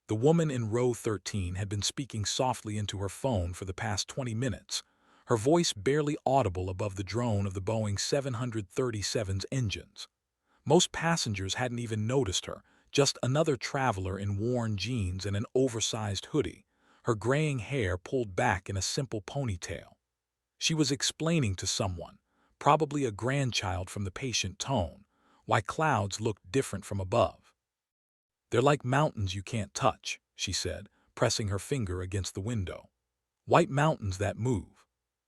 The woman in row 13 had been speaking softly into her phone for the past 20 minutes, her voice barely audible above the drone of the Boeing 737's engines. Most passengers hadn't even noticed her, just another traveler in worn jeans and an oversized hoodie, her graying hair pulled back in a simple ponytail. She was explaining to someone, probably a grandchild from the patient tone, why clouds looked different from above. "They're like mountains you can't touch," she said, pressing her finger against the window. "White mountains that move."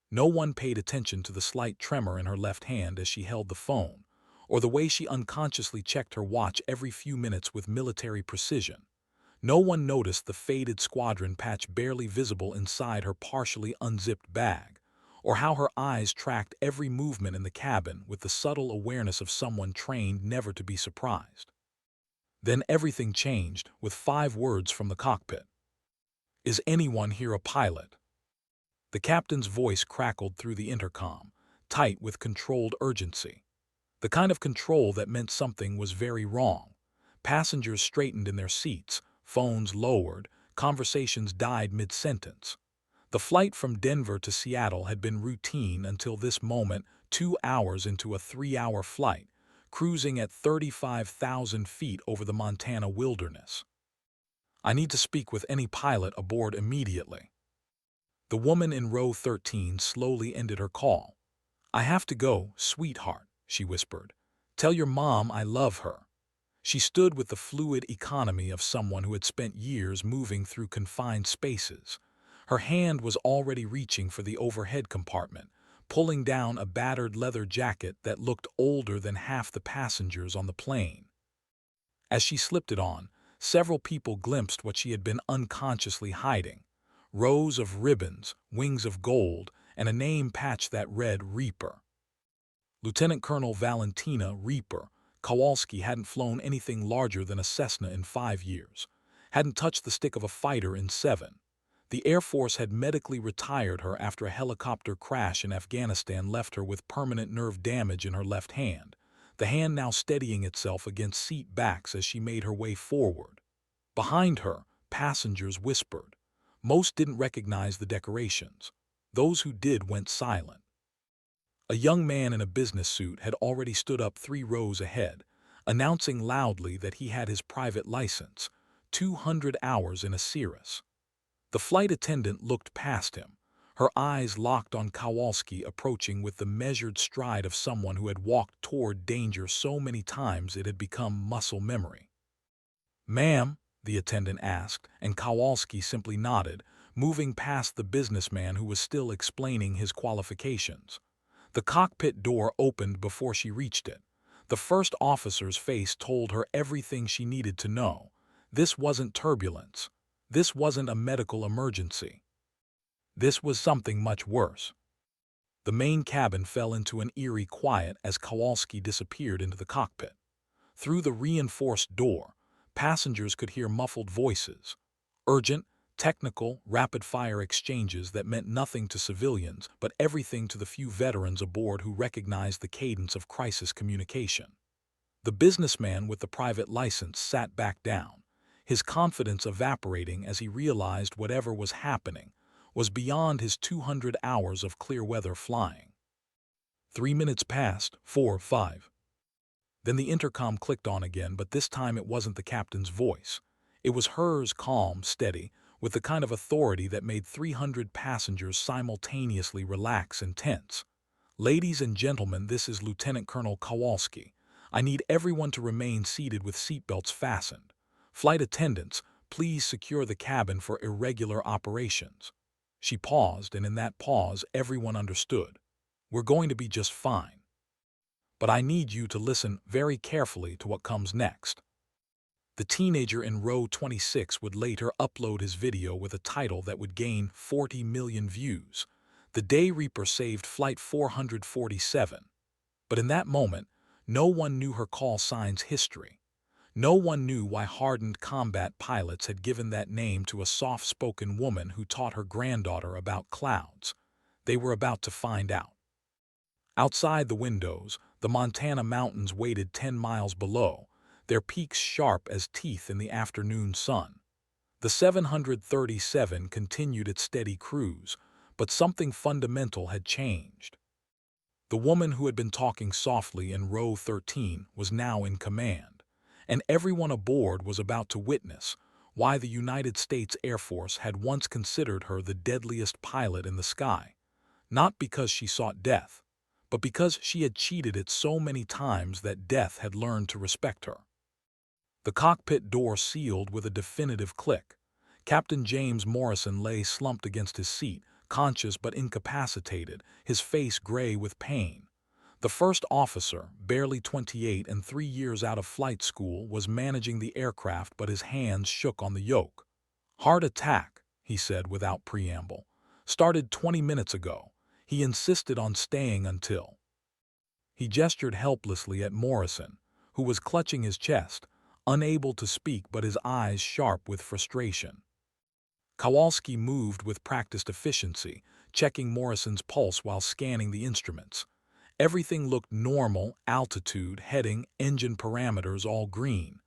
No one paid attention to the slight tremor in her left hand as she held the phone, or the way she unconsciously checked her watch every few minutes with military precision. No one noticed the faded squadron patch barely visible inside her partially unzipped bag, or how her eyes tracked every movement in the cabin with the subtle awareness of someone trained never to be surprised. Then everything changed with 5 words from the cockpit. "Is anyone here a pilot?" The captain's voice crackled through the intercom, tight with controlled urgency. The kind of control that meant something was very wrong. Passengers straightened in their seats, phones lowered, conversations died mid-sentence. The flight from Denver to Seattle had been routine until this moment, 2 hours into a 3-hour flight, cruising at 35,000 feet over the Montana wilderness. "I need to speak with any pilot aboard immediately." The woman in row 13 slowly ended her call. "I have to go, sweetheart," she whispered. "Tell your mom I love her." She stood with the fluid economy of someone who had spent years moving through confined spaces. Her hand was already reaching for the overhead compartment, pulling down a battered leather jacket that looked older than half the passengers on the plane. As she slipped it on, several people glimpsed what she had been unconsciously hiding: rows of ribbons, wings of gold, and a name patch that read Reaper. Lieutenant Colonel Valentina Reaper. Kowalski hadn't flown anything larger than a Cessna in 5 years, hadn't touched the stick of a fighter in 7. The Air Force had medically retired her after a helicopter crash in Afghanistan left her with permanent nerve damage in her left hand, the hand now steadying itself against seat backs as she made her way forward. Behind her, passengers whispered. Most didn't recognize the decorations. Those who did went silent. A young man in a business suit had already stood up 3 rows ahead, announcing loudly that he had his private license, 200 hours in a Cirrus. The flight attendant looked past him, her eyes locked on Kowalski approaching with the measured stride of someone who had walked toward danger so many times it had become muscle memory. "Ma'am?" the attendant asked, and Kowalski simply nodded, moving past the businessman who was still explaining his qualifications. The cockpit door opened before she reached it. The first officer's face told her everything she needed to know. This wasn't turbulence. This wasn't a medical emergency. This was something much worse. The main cabin fell into an eerie quiet as Kowalski disappeared into the cockpit. Through the reinforced door, passengers could hear muffled voices. Urgent, technical, rapid-fire exchanges that meant nothing to civilians but everything to the few veterans aboard who recognized the cadence of crisis communication. The businessman with the private license sat back down, his confidence evaporating as he realized whatever was happening was beyond his 200 hours of clear-weather flying. 3 minutes passed, 4, 5. Then the intercom clicked on again, but this time it wasn't the captain's voice. It was hers, calm, steady, with the kind of authority that made 300 passengers simultaneously relax and tense. "Ladies and gentlemen, this is Lieutenant Colonel Kowalski. I need everyone to remain seated with seatbelts fastened. Flight attendants, please secure the cabin for irregular operations." She paused, and in that pause everyone understood. "We're going to be just fine. But I need you to listen very carefully to what comes next." The teenager in row 26 would later upload his video with a title that would gain 40 million views: "The Day Reaper Saved Flight 447. But in that moment, no one knew her call sign's history. No one knew why hardened combat pilots had given that name to a soft-spoken woman who taught her granddaughter about clouds. They were about to find out. Outside the windows, the Montana mountains waited 10 miles below, their peaks sharp as teeth in the afternoon sun. The 737 continued its steady cruise, but something fundamental had changed. The woman who had been talking softly in row 13 was now in command, and everyone aboard was about to witness why the United States Air Force had once considered her the deadliest pilot in the sky, not because she sought death, but because she had cheated it so many times that death had learned to respect her. The cockpit door sealed with a definitive click. Captain James Morrison lay slumped against his seat, conscious but incapacitated, his face gray with pain. The first officer, barely 28 and 3 years out of flight school, was managing the aircraft, but his hands shook on the yoke. "Heart attack," he said without preamble. "Started 20 minutes ago." He insisted on staying until. He gestured helplessly at Morrison, who was clutching his chest, unable to speak but his eyes sharp with frustration. Kowalski moved with practiced efficiency, checking Morrison's pulse while scanning the instruments. Everything looked normal: altitude, heading, engine parameters all green.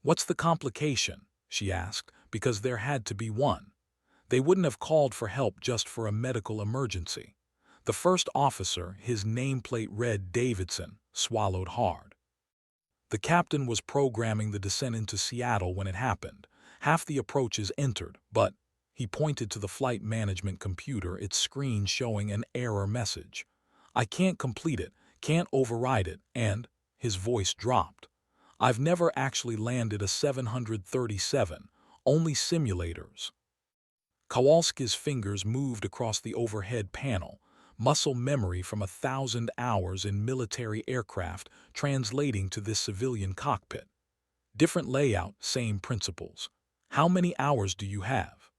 "What's the complication?" she asked, because there had to be one. They wouldn't have called for help just for a medical emergency. The first officer, his nameplate read Davidson, swallowed hard. The captain was programming the descent into Seattle when it happened. Half the approaches entered, but he pointed to the flight management computer, its screen showing an error message. "I can't complete it, can't override it," and his voice dropped. "I've never actually landed a 737, only simulators." Kowalski's fingers moved across the overhead panel, muscle memory from 1,000 hours in military aircraft translating to this civilian cockpit. Different layout, same principles. "How many hours do you have?"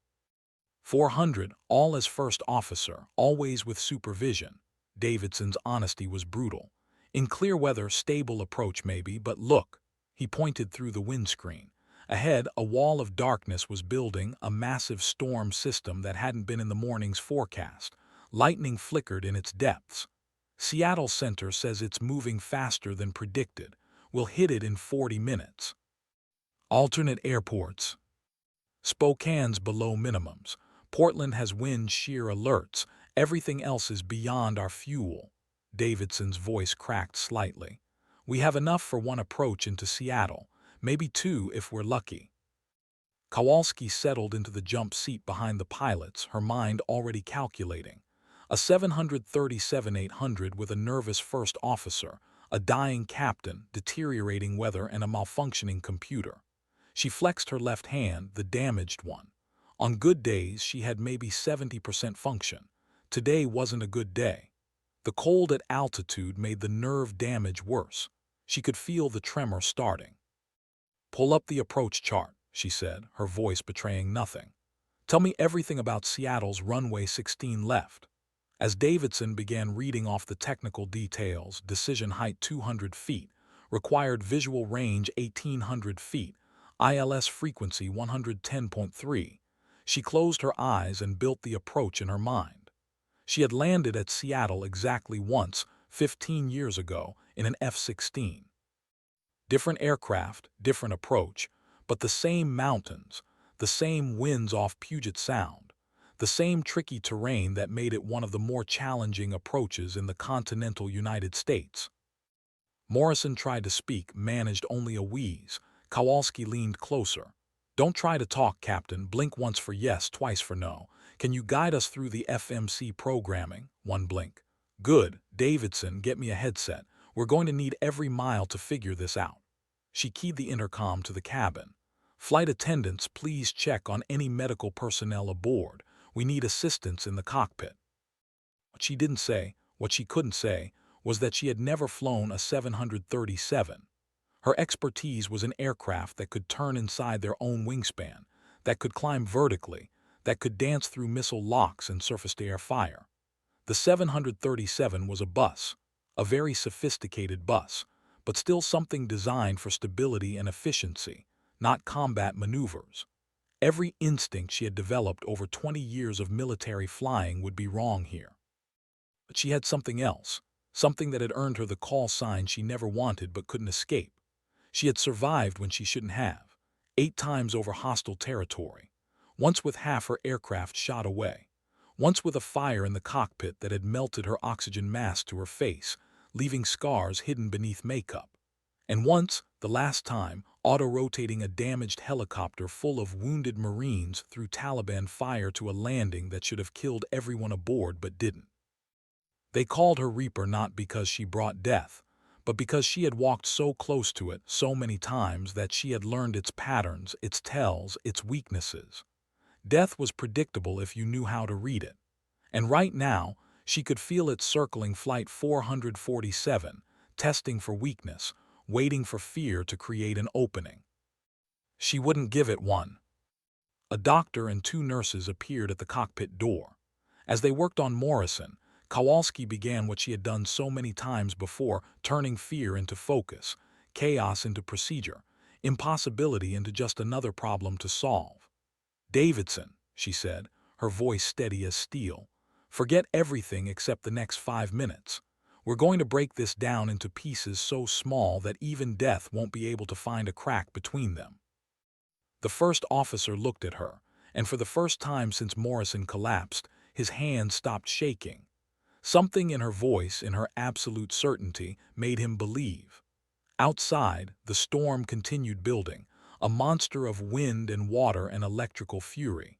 400, all as first officer, always with supervision. Davidson's honesty was brutal. "In clear weather, stable approach maybe, but look." He pointed through the windscreen. Ahead, a wall of darkness was building, a massive storm system that hadn't been in the morning's forecast. Lightning flickered in its depths. "Seattle Center says it's moving faster than predicted. We'll hit it in 40 minutes. Alternate airports. Spokane's below minimums. Portland has wind shear alerts. Everything else is beyond our fuel." Davidson's voice cracked slightly. "We have enough for one approach into Seattle, maybe two if we're lucky." Kowalski settled into the jump seat behind the pilots, her mind already calculating. A 737-800 with a nervous first officer, a dying captain, deteriorating weather, and a malfunctioning computer. She flexed her left hand, the damaged one. On good days, she had maybe 70% function. Today wasn't a good day. The cold at altitude made the nerve damage worse. She could feel the tremor starting. "Pull up the approach chart," she said, her voice betraying nothing. "Tell me everything about Seattle's runway 16 left." As Davidson began reading off the technical details, decision height 200 feet, required visual range 1,800 feet, ILS frequency 110.3, she closed her eyes and built the approach in her mind. She had landed at Seattle exactly once, 15 years ago, in an F-16. Different aircraft, different approach, but the same mountains, the same winds off Puget Sound, the same tricky terrain that made it one of the more challenging approaches in the continental United States. Morrison tried to speak, managed only a wheeze. Kowalski leaned closer. "Don't try to talk, Captain. Blink once for yes, twice for no. Can you guide us through the FMC programming?" One blink. "Good. Davidson, get me a headset. We're going to need every mile to figure this out." She keyed the intercom to the cabin. "Flight attendants, please check on any medical personnel aboard. We need assistance in the cockpit." What she didn't say, what she couldn't say, was that she had never flown a 737. Her expertise was in aircraft that could turn inside their own wingspan, that could climb vertically, that could dance through missile locks and surface-to-air fire. The 737 was a bus, a very sophisticated bus, but still something designed for stability and efficiency, not combat maneuvers. Every instinct she had developed over 20 years of military flying would be wrong here. But she had something else, something that had earned her the call sign she never wanted but couldn't escape. She had survived when she shouldn't have, 8 times over hostile territory, once with half her aircraft shot away, once with a fire in the cockpit that had melted her oxygen mask to her face, leaving scars hidden beneath makeup, and once, the last time, auto-rotating a damaged helicopter full of wounded Marines through Taliban fire to a landing that should have killed everyone aboard but didn't. They called her Reaper not because she brought death, but because she had walked so close to it so many times that she had learned its patterns, its tells, its weaknesses. Death was predictable if you knew how to read it. And right now, she could feel it circling Flight 447, testing for weakness, waiting for fear to create an opening. She wouldn't give it one. A doctor and two nurses appeared at the cockpit door. As they worked on Morrison, Kowalski began what she had done so many times before, turning fear into focus, chaos into procedure, impossibility into just another problem to solve. "Davidson," she said, her voice steady as steel, "forget everything except the next 5 minutes. We're going to break this down into pieces so small that even death won't be able to find a crack between them." The first officer looked at her, and for the first time since Morrison collapsed, his hand stopped shaking. Something in her voice, in her absolute certainty, made him believe. Outside, the storm continued building, a monster of wind and water and electrical fury.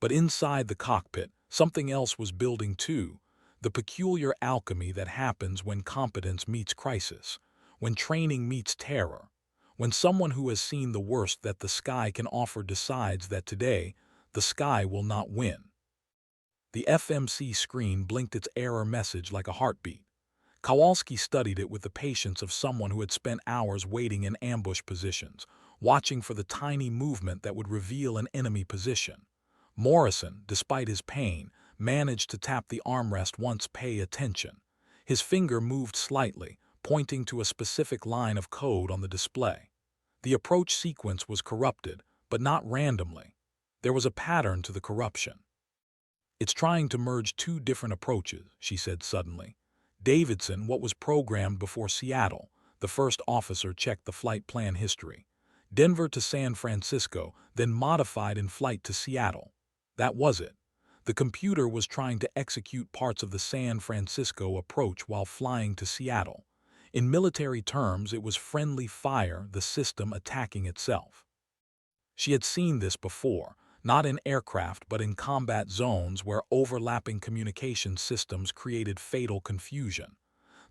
But inside the cockpit, something else was building too, the peculiar alchemy that happens when competence meets crisis, when training meets terror, when someone who has seen the worst that the sky can offer decides that today, the sky will not win. The FMC screen blinked its error message like a heartbeat. Kowalski studied it with the patience of someone who had spent hours waiting in ambush positions, watching for the tiny movement that would reveal an enemy position. Morrison, despite his pain, managed to tap the armrest once. "Pay attention." His finger moved slightly, pointing to a specific line of code on the display. The approach sequence was corrupted, but not randomly. There was a pattern to the corruption. "It's trying to merge two different approaches," she said suddenly. "Davidson, what was programmed before Seattle?" The first officer checked the flight plan history. "Denver to San Francisco, then modified in flight to Seattle." That was it. The computer was trying to execute parts of the San Francisco approach while flying to Seattle. In military terms, it was friendly fire, the system attacking itself. She had seen this before, not in aircraft but in combat zones where overlapping communication systems created fatal confusion.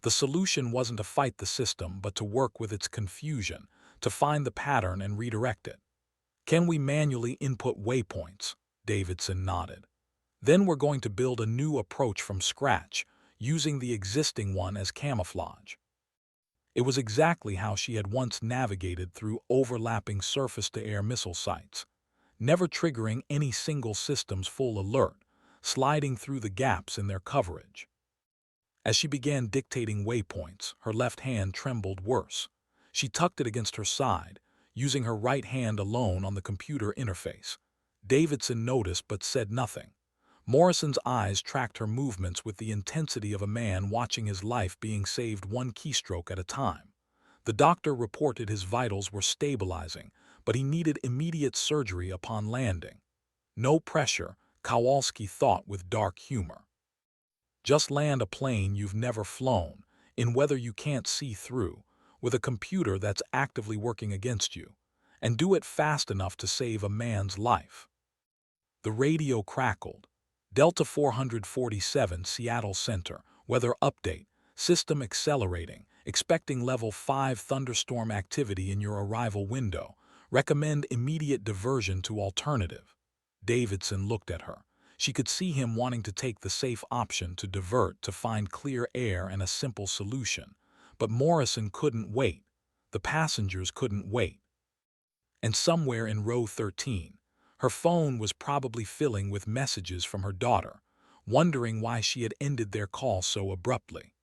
The solution wasn't to fight the system but to work with its confusion, to find the pattern and redirect it. "Can we manually input waypoints?" Davidson nodded. "Then we're going to build a new approach from scratch, using the existing one as camouflage." It was exactly how she had once navigated through overlapping surface-to-air missile sites, never triggering any single system's full alert, sliding through the gaps in their coverage. As she began dictating waypoints, her left hand trembled worse. She tucked it against her side, using her right hand alone on the computer interface. Davidson noticed but said nothing. Morrison's eyes tracked her movements with the intensity of a man watching his life being saved one keystroke at a time. The doctor reported his vitals were stabilizing, but he needed immediate surgery upon landing. No pressure, Kowalski thought with dark humor. Just land a plane you've never flown, in weather you can't see through, with a computer that's actively working against you, and do it fast enough to save a man's life. The radio crackled. "Delta 447, Seattle Center, weather update, system accelerating, expecting level 5 thunderstorm activity in your arrival window, recommend immediate diversion to alternative." Davidson looked at her. She could see him wanting to take the safe option to divert to find clear air and a simple solution. But Morrison couldn't wait. The passengers couldn't wait. And somewhere in row 13, her phone was probably filling with messages from her daughter, wondering why she had ended their call so abruptly.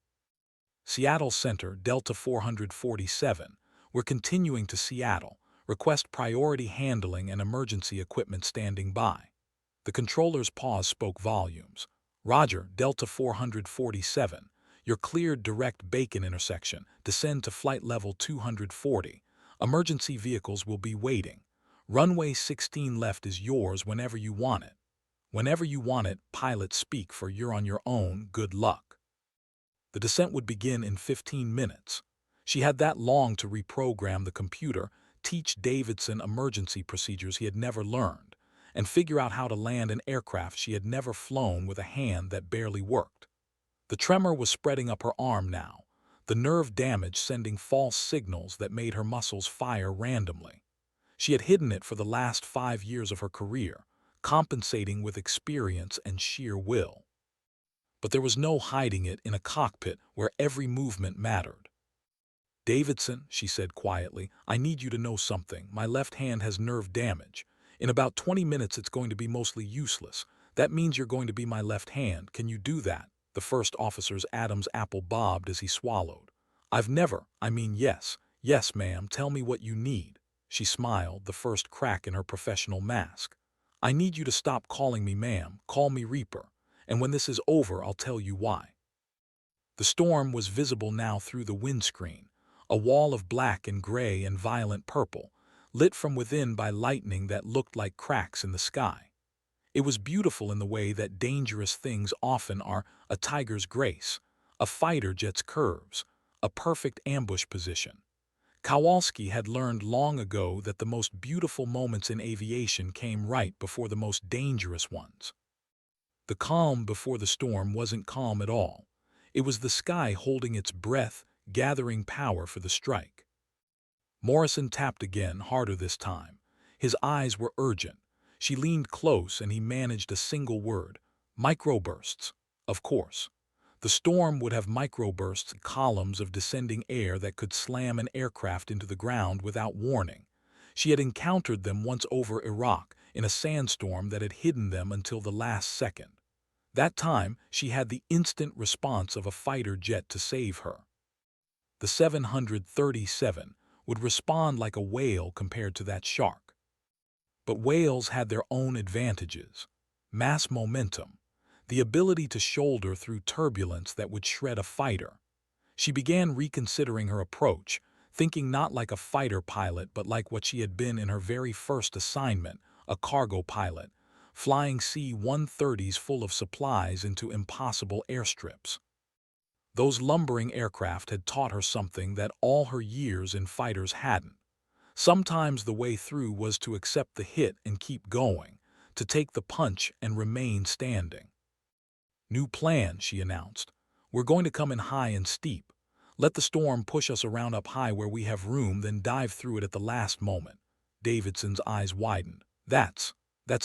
"Seattle Center, Delta 447, we're continuing to Seattle. Request priority handling and emergency equipment standing by." The controller's pause spoke volumes. "Roger, Delta 447. You're cleared direct Bacon intersection. Descend to flight level 240. Emergency vehicles will be waiting." Runway 16 left is yours whenever you want it. Whenever you want it, pilots speak for you're on your own, good luck. The descent would begin in 15 minutes. She had that long to reprogram the computer, teach Davidson emergency procedures he had never learned, and figure out how to land an aircraft she had never flown with a hand that barely worked. The tremor was spreading up her arm now, the nerve damage sending false signals that made her muscles fire randomly. She had hidden it for the last 5 years of her career, compensating with experience and sheer will. But there was no hiding it in a cockpit where every movement mattered. "Davidson," she said quietly, "I need you to know something. My left hand has nerve damage. In about 20 minutes it's going to be mostly useless. That means you're going to be my left hand. Can you do that?" The first officer's Adam's apple bobbed as he swallowed. Yes. Yes, ma'am, tell me what you need." She smiled, the first crack in her professional mask. "I need you to stop calling me ma'am. Call me Reaper. And when this is over, I'll tell you why." The storm was visible now through the windscreen, a wall of black and gray and violent purple, lit from within by lightning that looked like cracks in the sky. It was beautiful in the way that dangerous things often are: a tiger's grace, a fighter jet's curves, a perfect ambush position. Kowalski had learned long ago that the most beautiful moments in aviation came right before the most dangerous ones. The calm before the storm wasn't calm at all. It was the sky holding its breath, gathering power for the strike. Morrison tapped again, harder this time. His eyes were urgent. She leaned close and he managed a single word: microbursts. Of course. The storm would have microbursts, columns of descending air that could slam an aircraft into the ground without warning. She had encountered them once over Iraq, in a sandstorm that had hidden them until the last second. That time, she had the instant response of a fighter jet to save her. The 737 would respond like a whale compared to that shark. But whales had their own advantages: mass momentum, the ability to shoulder through turbulence that would shred a fighter. She began reconsidering her approach, thinking not like a fighter pilot but like what she had been in her very first assignment, a cargo pilot, flying C-130s full of supplies into impossible airstrips. Those lumbering aircraft had taught her something that all her years in fighters hadn't. Sometimes the way through was to accept the hit and keep going, to take the punch and remain standing. "New plan," she announced. "We're going to come in high and steep. Let the storm push us around up high where we have room, then dive through it at the last moment." Davidson's eyes widened. That's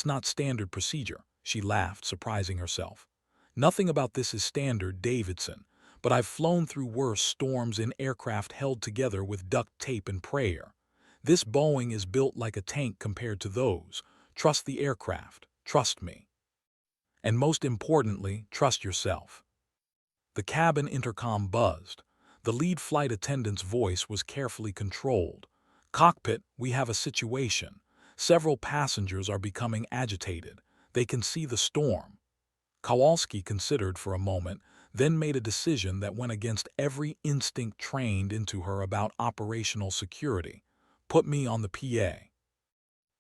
not standard procedure," she laughed, surprising herself. "Nothing about this is standard, Davidson, but I've flown through worse storms in aircraft held together with duct tape and prayer. This Boeing is built like a tank compared to those. Trust the aircraft. Trust me. And most importantly, trust yourself." The cabin intercom buzzed. The lead flight attendant's voice was carefully controlled. "Cockpit, we have a situation. Several passengers are becoming agitated. They can see the storm." Kowalski considered for a moment, then made a decision that went against every instinct trained into her about operational security. "Put me on the PA."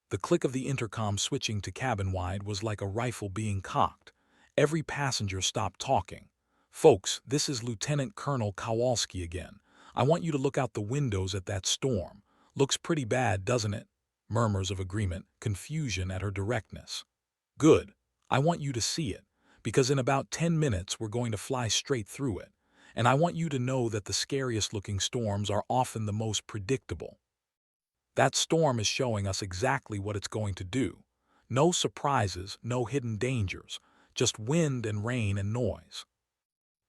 The click of the intercom switching to cabin-wide was like a rifle being cocked. Every passenger stopped talking. "Folks, this is Lieutenant Colonel Kowalski again. I want you to look out the windows at that storm. Looks pretty bad, doesn't it?" Murmurs of agreement, confusion at her directness. "Good. I want you to see it, because in about 10 minutes we're going to fly straight through it. And I want you to know that the scariest-looking storms are often the most predictable. That storm is showing us exactly what it's going to do. No surprises, no hidden dangers, just wind and rain and noise."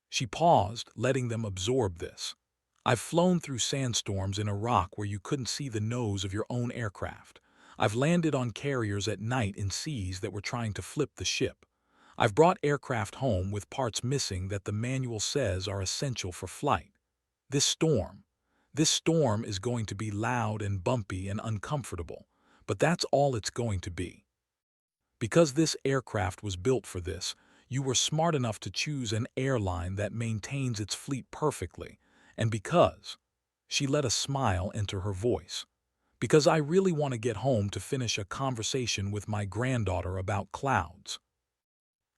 She paused, letting them absorb this. "I've flown through sandstorms in Iraq where you couldn't see the nose of your own aircraft. I've landed on carriers at night in seas that were trying to flip the ship. I've brought aircraft home with parts missing that the manual says are essential for flight. This storm, this storm is going to be loud and bumpy and uncomfortable, but that's all it's going to be. Because this aircraft was built for this, you were smart enough to choose an airline that maintains its fleet perfectly, and because—" she let a smile enter her voice. Because I really want to get home to finish a conversation with my granddaughter about clouds.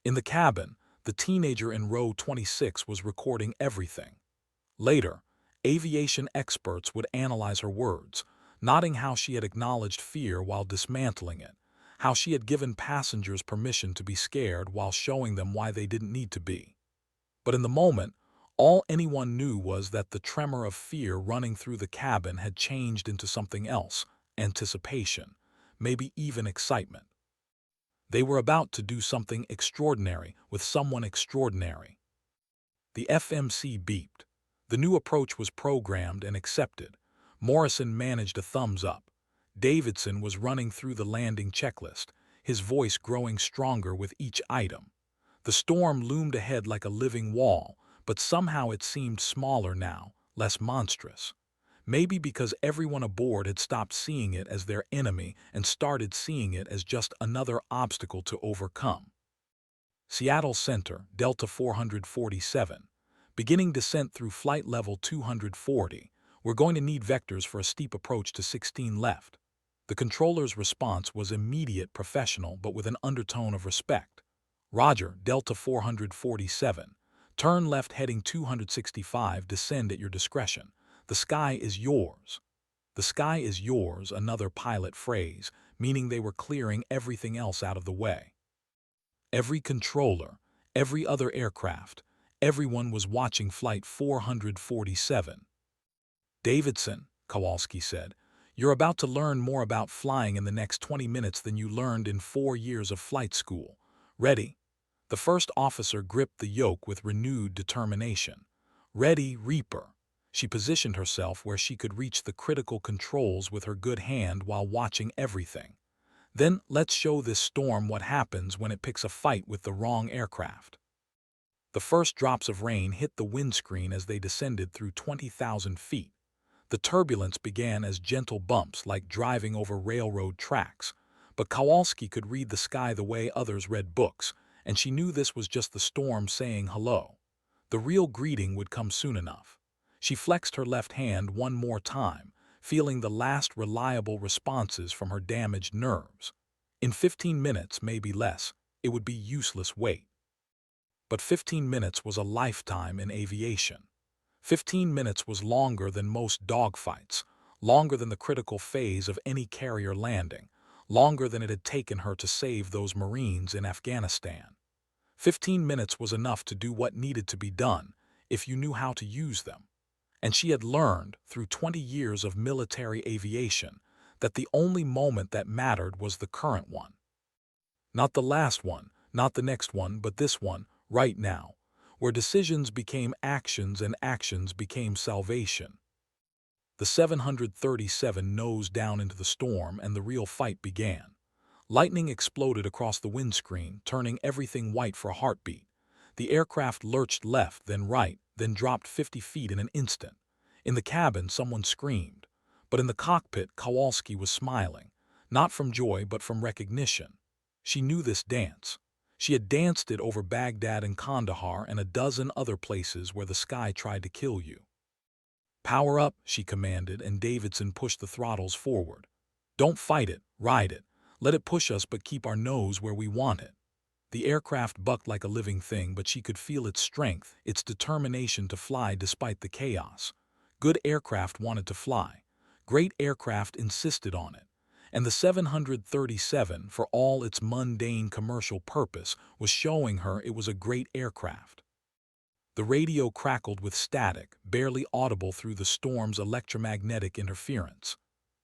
In the cabin, the teenager in row 26 was recording everything. Later, aviation experts would analyze her words, noting how she had acknowledged fear while dismantling it, how she had given passengers permission to be scared while showing them why they didn't need to be. But in the moment, all anyone knew was that the tremor of fear running through the cabin had changed into something else, anticipation, maybe even excitement. They were about to do something extraordinary with someone extraordinary. The FMC beeped. The new approach was programmed and accepted. Morrison managed a thumbs up. Davidson was running through the landing checklist, his voice growing stronger with each item. The storm loomed ahead like a living wall, but somehow it seemed smaller now, less monstrous. Maybe because everyone aboard had stopped seeing it as their enemy and started seeing it as just another obstacle to overcome. Seattle Center, Delta 447. Beginning descent through flight level 240. We're going to need vectors for a steep approach to 16 left. The controller's response was immediate, professional, but with an undertone of respect. Roger, Delta 447. Turn left heading 265, descend at your discretion. The sky is yours. The sky is yours, another pilot phrase, meaning they were clearing everything else out of the way. Every controller, every other aircraft, everyone was watching Flight 447. Davidson, Kowalski said, you're about to learn more about flying in the next 20 minutes than you learned in 4 years of flight school. Ready? The first officer gripped the yoke with renewed determination. Ready, Reaper. She positioned herself where she could reach the critical controls with her good hand while watching everything. Then let's show this storm what happens when it picks a fight with the wrong aircraft. The first drops of rain hit the windscreen as they descended through 20,000 feet. The turbulence began as gentle bumps like driving over railroad tracks, but Kowalski could read the sky the way others read books, and she knew this was just the storm saying hello. The real greeting would come soon enough. She flexed her left hand one more time, feeling the last reliable responses from her damaged nerves. In 15 minutes, maybe less, it would be useless wait. But 15 minutes was a lifetime in aviation. 15 minutes was longer than most dogfights, longer than the critical phase of any carrier landing, longer than it had taken her to save those Marines in Afghanistan. 15 minutes was enough to do what needed to be done, if you knew how to use them. And she had learned, through 20 years of military aviation, that the only moment that mattered was the current one. Not the last one, not the next one, but this one, right now, where decisions became actions and actions became salvation. The 737 nosed down into the storm and the real fight began. Lightning exploded across the windscreen, turning everything white for a heartbeat. The aircraft lurched left, then right, then dropped 50 feet in an instant. In the cabin, someone screamed. But in the cockpit, Kowalski was smiling, not from joy but from recognition. She knew this dance. She had danced it over Baghdad and Kandahar and a dozen other places where the sky tried to kill you. Power up, she commanded, and Davidson pushed the throttles forward. Don't fight it, ride it. Let it push us but keep our nose where we want it. The aircraft bucked like a living thing, but she could feel its strength, its determination to fly despite the chaos. Good aircraft wanted to fly. Great aircraft insisted on it. And the 737, for all its mundane commercial purpose, was showing her it was a great aircraft. The radio crackled with static, barely audible through the storm's electromagnetic interference.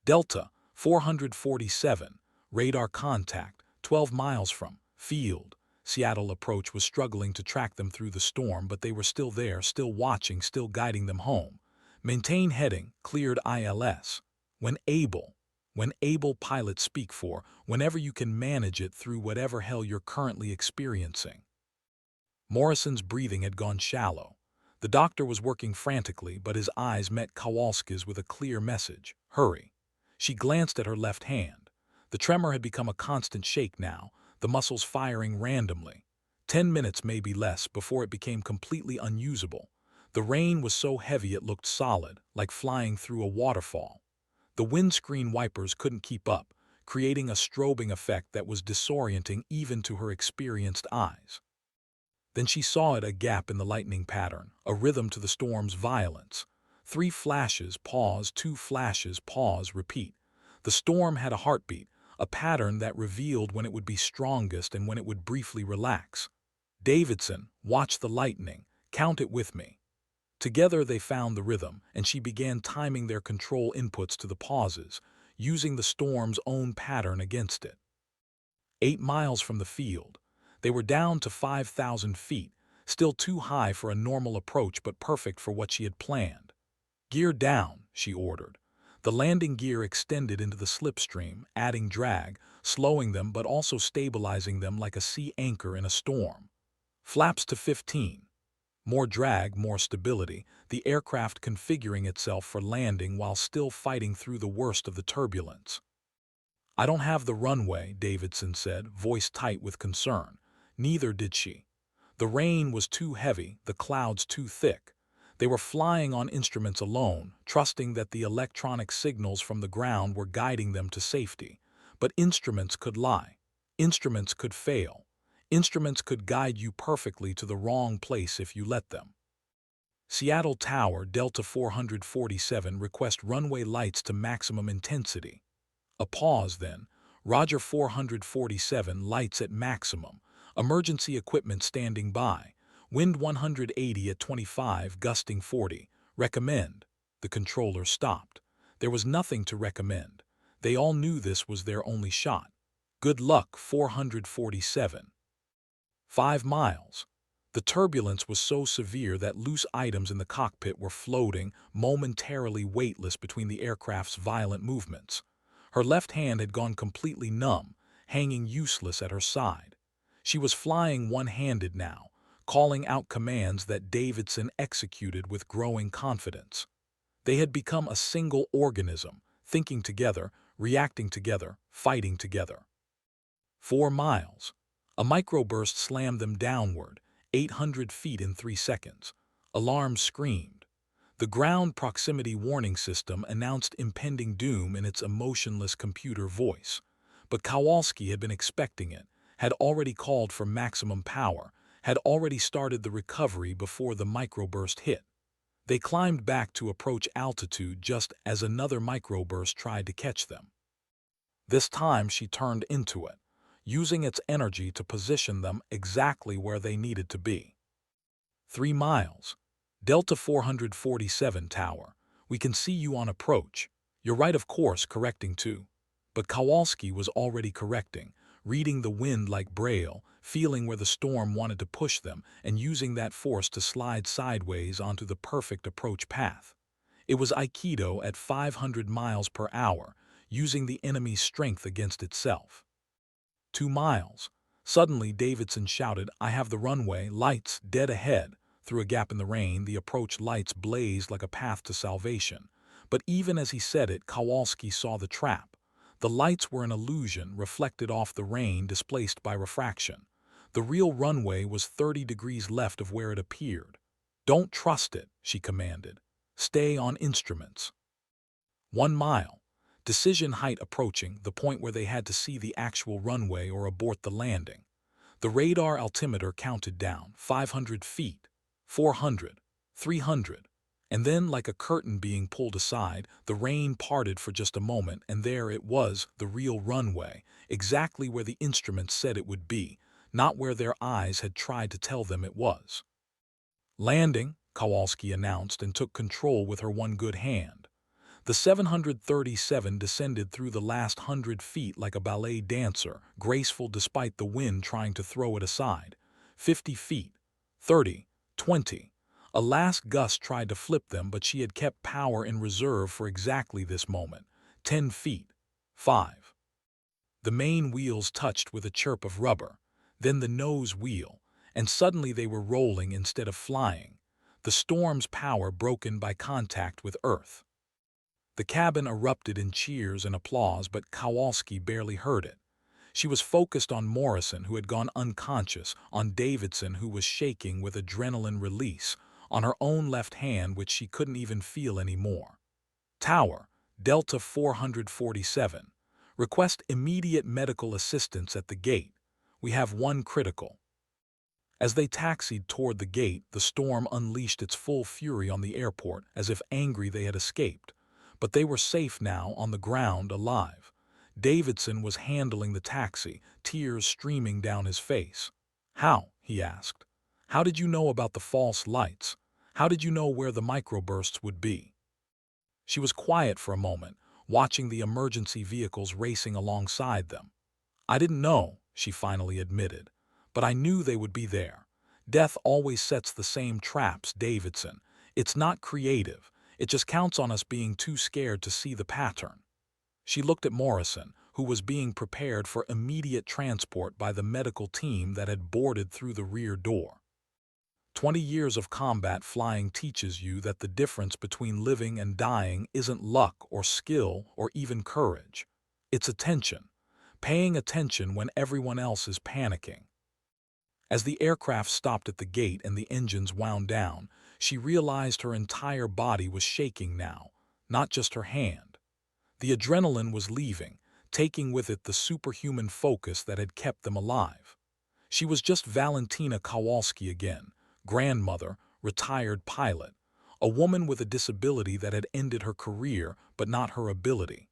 Delta 447, radar contact, 12 miles from field. Seattle approach was struggling to track them through the storm, but they were still there, still watching, still guiding them home. Maintain heading, cleared ILS. When able pilots speak for, whenever you can manage it through whatever hell you're currently experiencing. Morrison's breathing had gone shallow. The doctor was working frantically, but his eyes met Kowalski's with a clear message: hurry. She glanced at her left hand. The tremor had become a constant shake now, the muscles firing randomly. 10 minutes, maybe less, before it became completely unusable. The rain was so heavy it looked solid, like flying through a waterfall. The windscreen wipers couldn't keep up, creating a strobing effect that was disorienting even to her experienced eyes. Then she saw it, a gap in the lightning pattern, a rhythm to the storm's violence. 3 flashes, pause, 2 flashes, pause, repeat. The storm had a heartbeat, a pattern that revealed when it would be strongest and when it would briefly relax. Davidson, watch the lightning, count it with me. Together they found the rhythm, and she began timing their control inputs to the pauses, using the storm's own pattern against it. 8 miles from the field, they were down to 5,000 feet, still too high for a normal approach but perfect for what she had planned. Gear down, she ordered. The landing gear extended into the slipstream, adding drag, slowing them but also stabilizing them like a sea anchor in a storm. Flaps to 15. More drag, more stability, the aircraft configuring itself for landing while still fighting through the worst of the turbulence. I don't have the runway, Davidson said, voice tight with concern. Neither did she. The rain was too heavy, the clouds too thick. They were flying on instruments alone, trusting that the electronic signals from the ground were guiding them to safety. But instruments could lie. Instruments could fail. Instruments could guide you perfectly to the wrong place if you let them. Seattle Tower, Delta 447, request runway lights to maximum intensity. A pause then. Roger 447, lights at maximum. Emergency equipment standing by. Wind 180 at 25, gusting 40. Recommend. The controller stopped. There was nothing to recommend. They all knew this was their only shot. Good luck, 447. 5 miles. The turbulence was so severe that loose items in the cockpit were floating, momentarily weightless between the aircraft's violent movements. Her left hand had gone completely numb, hanging useless at her side. She was flying one-handed now, calling out commands that Davidson executed with growing confidence. They had become a single organism, thinking together, reacting together, fighting together. 4 miles. A microburst slammed them downward, 800 feet in 3 seconds. Alarms screamed. The ground proximity warning system announced impending doom in its emotionless computer voice. But Kowalski had been expecting it, had already called for maximum power, had already started the recovery before the microburst hit. They climbed back to approach altitude just as another microburst tried to catch them. This time she turned into it, using its energy to position them exactly where they needed to be. 3 miles. Delta 447 Tower, we can see you on approach. You're right, of course, correcting too. But Kowalski was already correcting, reading the wind like Braille, feeling where the storm wanted to push them, and using that force to slide sideways onto the perfect approach path. It was Aikido at 500 miles per hour, using the enemy's strength against itself. 2 miles. Suddenly Davidson shouted, I have the runway, lights, dead ahead. Through a gap in the rain, the approach lights blazed like a path to salvation. But even as he said it, Kowalski saw the trap. The lights were an illusion, reflected off the rain, displaced by refraction. The real runway was 30 degrees left of where it appeared. Don't trust it, she commanded. Stay on instruments. 1 mile. Decision height approaching, the point where they had to see the actual runway or abort the landing. The radar altimeter counted down, 500 feet, 400, 300. And then, like a curtain being pulled aside, the rain parted for just a moment, and there it was, the real runway, exactly where the instruments said it would be, not where their eyes had tried to tell them it was. Landing, Kowalski announced and took control with her one good hand. The 737 descended through the last 100 feet like a ballet dancer, graceful despite the wind trying to throw it aside. 50 feet, 30, 20. A last gust tried to flip them, but she had kept power in reserve for exactly this moment. 10 feet, 5. The main wheels touched with a chirp of rubber, then the nose wheel, and suddenly they were rolling instead of flying, the storm's power broken by contact with Earth. The cabin erupted in cheers and applause, but Kowalski barely heard it. She was focused on Morrison, who had gone unconscious, on Davidson, who was shaking with adrenaline release, on her own left hand, which she couldn't even feel anymore. Tower, Delta 447. Request immediate medical assistance at the gate. We have one critical. As they taxied toward the gate, the storm unleashed its full fury on the airport, as if angry they had escaped. But they were safe now, on the ground, alive. Davidson was handling the taxi, tears streaming down his face. "How?" he asked. "How did you know about the false lights? How did you know where the microbursts would be?" She was quiet for a moment, watching the emergency vehicles racing alongside them. "I didn't know," she finally admitted, "but I knew they would be there. Death always sets the same traps, Davidson. It's not creative. It just counts on us being too scared to see the pattern." She looked at Morrison, who was being prepared for immediate transport by the medical team that had boarded through the rear door. 20 years of combat flying teaches you that the difference between living and dying isn't luck or skill or even courage. It's attention. Paying attention when everyone else is panicking. As the aircraft stopped at the gate and the engines wound down, she realized her entire body was shaking now, not just her hand. The adrenaline was leaving, taking with it the superhuman focus that had kept them alive. She was just Valentina Kowalski again, grandmother, retired pilot, a woman with a disability that had ended her career but not her ability.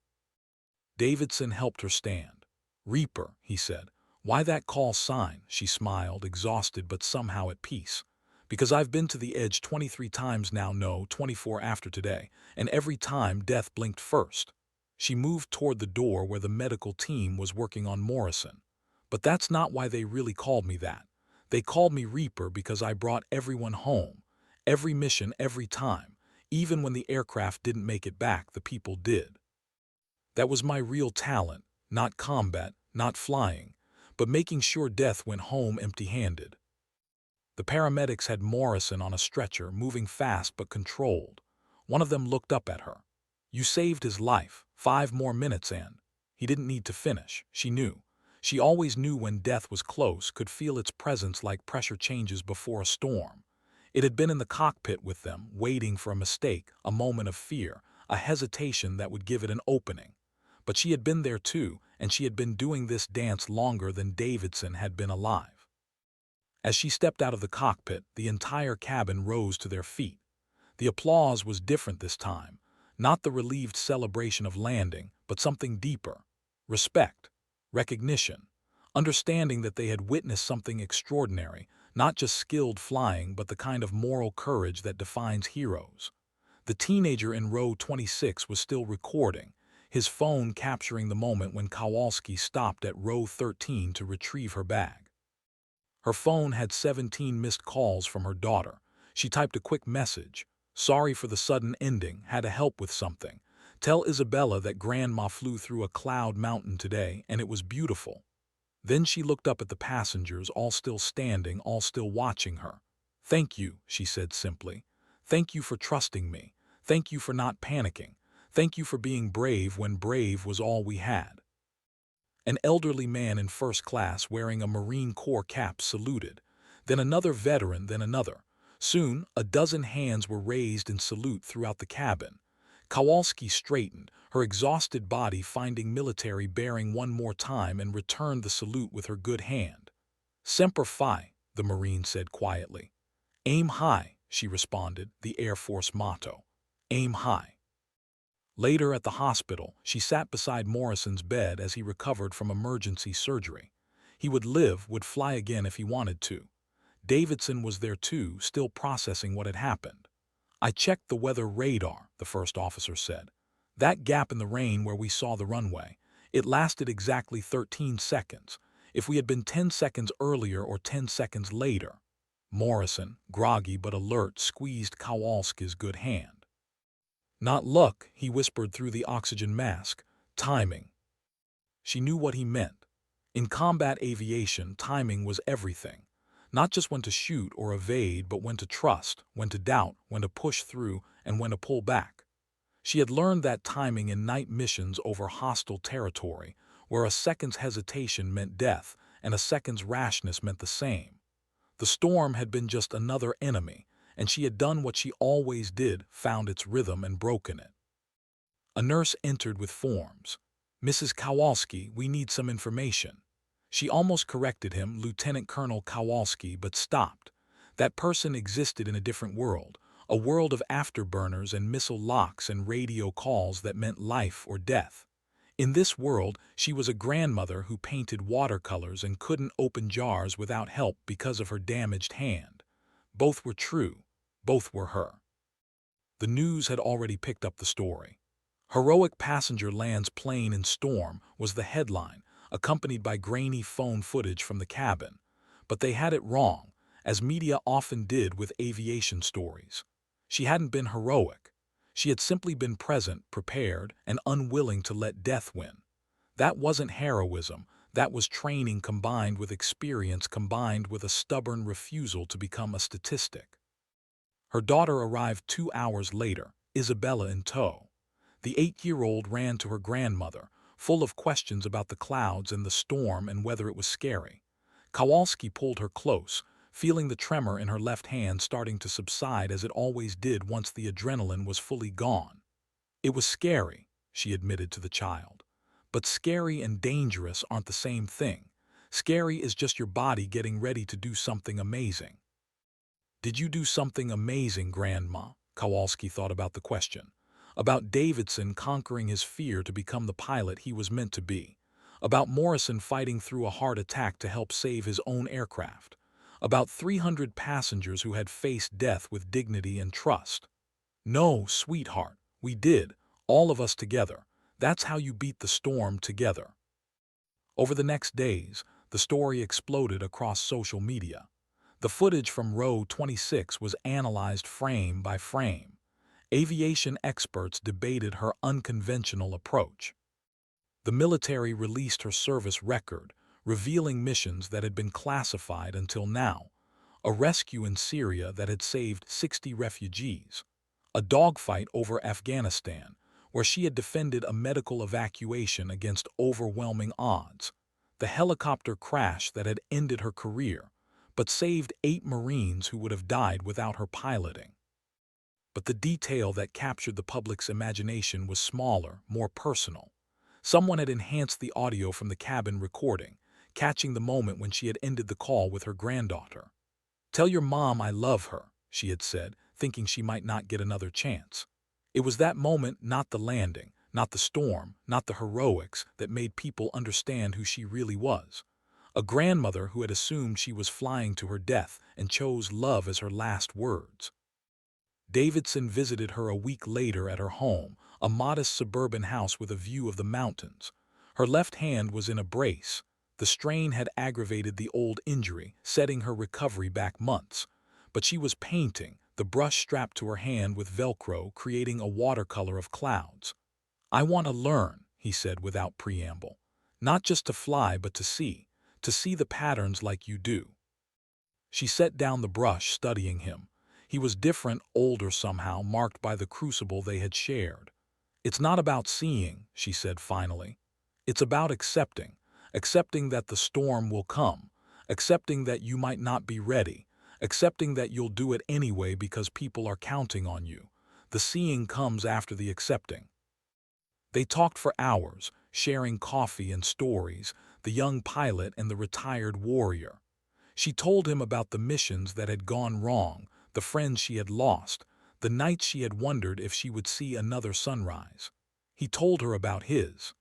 Davidson helped her stand. "Reaper," he said. "Why that call sign?" She smiled, exhausted but somehow at peace. "Because I've been to the edge 23 times now, no, 24 after today, and every time death blinked first." She moved toward the door where the medical team was working on Morrison. "But that's not why they really called me that. They called me Reaper because I brought everyone home. Every mission, every time. Even when the aircraft didn't make it back, the people did. That was my real talent, not combat, not flying, but making sure death went home empty-handed." The paramedics had Morrison on a stretcher, moving fast but controlled. One of them looked up at her. "You saved his life. 5 more minutes and—" He didn't need to finish. She knew. She always knew when death was close, could feel its presence like pressure changes before a storm. It had been in the cockpit with them, waiting for a mistake, a moment of fear, a hesitation that would give it an opening. But she had been there too, and she had been doing this dance longer than Davidson had been alive. As she stepped out of the cockpit, the entire cabin rose to their feet. The applause was different this time, not the relieved celebration of landing, but something deeper. Respect, recognition, understanding that they had witnessed something extraordinary, not just skilled flying, but the kind of moral courage that defines heroes. The teenager in row 26 was still recording, his phone capturing the moment when Kowalski stopped at row 13 to retrieve her bag. Her phone had 17 missed calls from her daughter. She typed a quick message. "Sorry for the sudden ending, had to help with something. Tell Isabella that Grandma flew through a cloud mountain today, and it was beautiful." Then she looked up at the passengers, all still standing, all still watching her. "Thank you," she said simply. "Thank you for trusting me. Thank you for not panicking. Thank you for being brave when brave was all we had." An elderly man in first class wearing a Marine Corps cap saluted. Then another veteran, then another. Soon, a dozen hands were raised in salute throughout the cabin. Kowalski straightened, her exhausted body finding military bearing one more time, and returned the salute with her good hand. "Semper Fi," the Marine said quietly. "Aim high," she responded, the Air Force motto. "Aim high." Later at the hospital, she sat beside Morrison's bed as he recovered from emergency surgery. He would live, would fly again if he wanted to. Davidson was there too, still processing what had happened. "I checked the weather radar," the first officer said. "That gap in the rain where we saw the runway, it lasted exactly 13 seconds. If we had been 10 seconds earlier or 10 seconds later—" Morrison, groggy but alert, squeezed Kowalski's good hand. "Not luck," he whispered through the oxygen mask. "Timing." She knew what he meant. In combat aviation, timing was everything. Not just when to shoot or evade, but when to trust, when to doubt, when to push through, and when to pull back. She had learned that timing in night missions over hostile territory, where a second's hesitation meant death, and a second's rashness meant the same. The storm had been just another enemy, and she had done what she always did, found its rhythm and broken it. A nurse entered with forms. "Mrs. Kowalski, we need some information." She almost corrected him, Lieutenant Colonel Kowalski, but stopped. That person existed in a different world, a world of afterburners and missile locks and radio calls that meant life or death. In this world, she was a grandmother who painted watercolors and couldn't open jars without help because of her damaged hand. Both were true. Both were her. The news had already picked up the story. "Heroic passenger lands plane in storm" was the headline, accompanied by grainy phone footage from the cabin. But they had it wrong, as media often did with aviation stories. She hadn't been heroic. She had simply been present, prepared, and unwilling to let death win. That wasn't heroism. That was training combined with experience combined with a stubborn refusal to become a statistic. Her daughter arrived 2 hours later, Isabella in tow. The 8-year-old ran to her grandmother, full of questions about the clouds and the storm and whether it was scary. Kowalski pulled her close, feeling the tremor in her left hand starting to subside as it always did once the adrenaline was fully gone. "It was scary," she admitted to the child. "But scary and dangerous aren't the same thing. Scary is just your body getting ready to do something amazing." "Did you do something amazing, Grandma?" Kowalski thought about the question. About Davidson conquering his fear to become the pilot he was meant to be. About Morrison fighting through a heart attack to help save his own aircraft. About 300 passengers who had faced death with dignity and trust. "No, sweetheart, we did, all of us together. That's how you beat the storm, together." Over the next days, the story exploded across social media. The footage from row 26 was analyzed frame by frame. Aviation experts debated her unconventional approach. The military released her service record, revealing missions that had been classified until now. A rescue in Syria that had saved 60 refugees. A dogfight over Afghanistan, where she had defended a medical evacuation against overwhelming odds. The helicopter crash that had ended her career, but saved 8 Marines who would have died without her piloting. But the detail that captured the public's imagination was smaller, more personal. Someone had enhanced the audio from the cabin recording, catching the moment when she had ended the call with her granddaughter. "Tell your mom I love her," she had said, thinking she might not get another chance. It was that moment, not the landing, not the storm, not the heroics, that made people understand who she really was. A grandmother who had assumed she was flying to her death and chose love as her last words. Davidson visited her a week later at her home, a modest suburban house with a view of the mountains. Her left hand was in a brace. The strain had aggravated the old injury, setting her recovery back months. But she was painting, the brush strapped to her hand with Velcro, creating a watercolor of clouds. "I want to learn," he said without preamble. "Not just to fly, but to see the patterns like you do." She set down the brush, studying him. He was different, older somehow, marked by the crucible they had shared. "It's not about seeing," she said finally. "It's about accepting. Accepting that the storm will come. Accepting that you might not be ready. Accepting that you'll do it anyway because people are counting on you. The seeing comes after the accepting." They talked for hours, sharing coffee and stories, the young pilot and the retired warrior. She told him about the missions that had gone wrong, the friends she had lost, the nights she had wondered if she would see another sunrise. He told her about his.